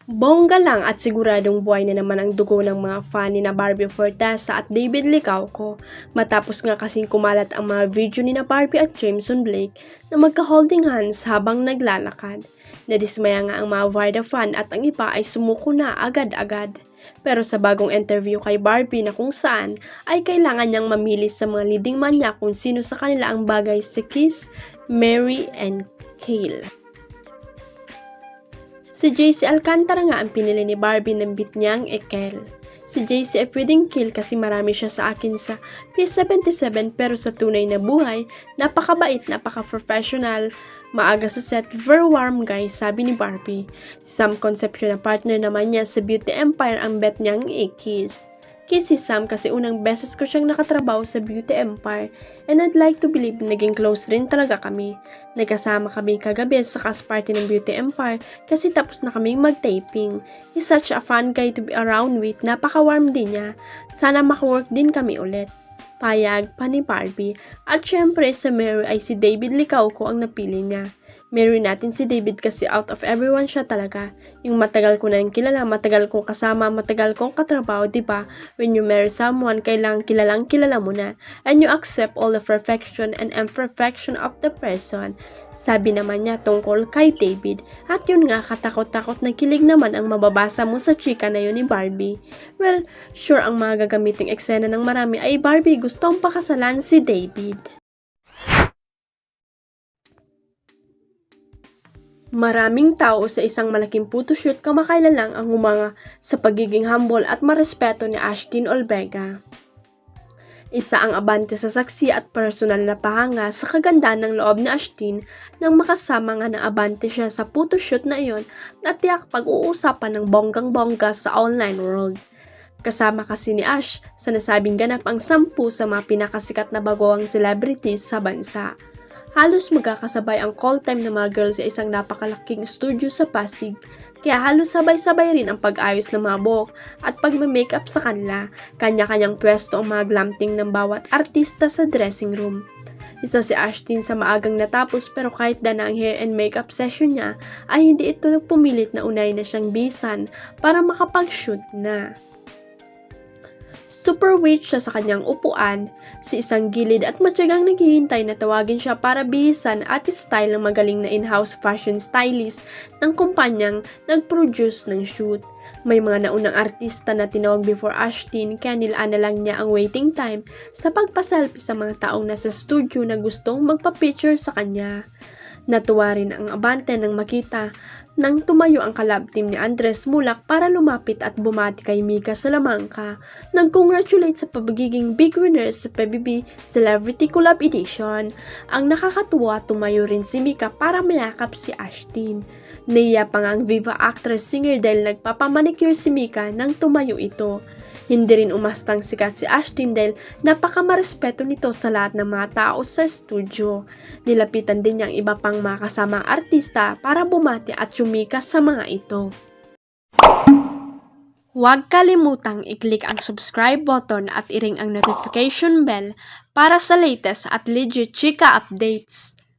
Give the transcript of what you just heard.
Bongga lang at siguradong buhay na naman ang dugo ng mga fan ni na Barbie Fortesa at David Licauco matapos nga kasing kumalat ang mga video ni na Barbie at Jameson Blake na magka-holding hands habang naglalakad. Nadismaya nga ang mga Varda fan at ang iba ay sumuko na agad-agad. Pero sa bagong interview kay Barbie na kung saan ay kailangan niyang mamili sa mga leading man niya kung sino sa kanila ang bagay si Kiss, Mary, and Kale. Si JC Alcantara nga ang pinili ni Barbie ng beat niyang Ekel. Si JC ay pwedeng kill kasi marami siya sa akin sa P77 pero sa tunay na buhay, napakabait, napaka-professional, maaga sa set, very warm guy, sabi ni Barbie. Si Sam Concepcion na partner naman niya sa Beauty Empire ang bet niyang i-kiss. Kiss si Sam kasi unang beses ko siyang nakatrabaho sa Beauty Empire and I'd like to believe naging close rin talaga kami. Nagkasama kami kagabi sa cast party ng Beauty Empire kasi tapos na kaming mag-taping. He's such a fun guy to be around with, napaka-warm din niya. Sana makawork din kami ulit. Payag pa ni Barbie. At syempre sa Mary ay si David Licauco ang napili niya. Mary natin si David kasi out of everyone siya talaga. Yung matagal ko na yung kilala, matagal kong kasama, matagal kong katrabaho, diba? When you marry someone, kailangan kilalang kilala mo na. And you accept all the perfection and imperfection of the person. Sabi naman niya tungkol kay David. At yun nga, katakot-takot na kilig naman ang mababasa mo sa chika na yun ni Barbie. Well, sure ang mga gagamiting eksena ng marami ay Barbie gustong pakasalan si David. Maraming tao sa isang malaking photoshoot kamakailan lang ang humanga sa pagiging humble at marespeto ni Ashtin Olvega. Isa ang abante sa saksi at personal na pahanga sa kagandahan ng loob ni Ashtin nang makasama nga ng abante siya sa photoshoot na iyon na tiyak pag-uusapan ng bonggang-bongga sa online world. Kasama kasi ni Ash sa nasabing ganap ang 10 sa mga pinakasikat na baguhang celebrities sa bansa. Halos magkakasabay ang call time ng mga girls sa isang napakalaking studio sa Pasig, kaya halos sabay-sabay rin ang pag-ayos ng mga buhok at pag-makeup sa kanila. Kanya-kanyang pwesto ang mga glamting ng bawat artista sa dressing room. Isa si Ashtin sa maagang natapos pero kahit na ang hair and makeup session niya ay hindi ito nagpumilit na unahin na siyang bisan para makapag-shoot na. Super wait siya sa kanyang upuan, sa isang gilid at matyagang naghihintay na tawagin siya para bihisan at style ng magaling na in-house fashion stylist ng kumpanyang nag-produce ng shoot. May mga naunang artista na tinawag before Ashtin kaya nilaan na lang niya ang waiting time sa pagpaselfie sa mga taong nasa studio na gustong magpa-picture sa kanya. Natuwa rin ang abante nang makita nang tumayo ang collab team ni Andres Mulak para lumapit at bumati kay Mika Salamanca. Nag-congratulate sa pagiging big winner sa PBB Celebrity Collab Edition. Ang nakakatuwa, tumayo rin si Mika para mayakap si Ashtin. Naiya pa nga ang Viva actress singer dahil nagpapamanicure si Mika nang tumayo ito. Hindi rin umastang sikat si Ashtin dahil napakamarespeto nito sa lahat ng mga tao sa studio. Nilapitan din niya ang iba pang mga kasamang artista para bumati at yumika sa mga ito. Huwag kalimutang i-click ang subscribe button at i-ring ang notification bell para sa latest at legit chika updates.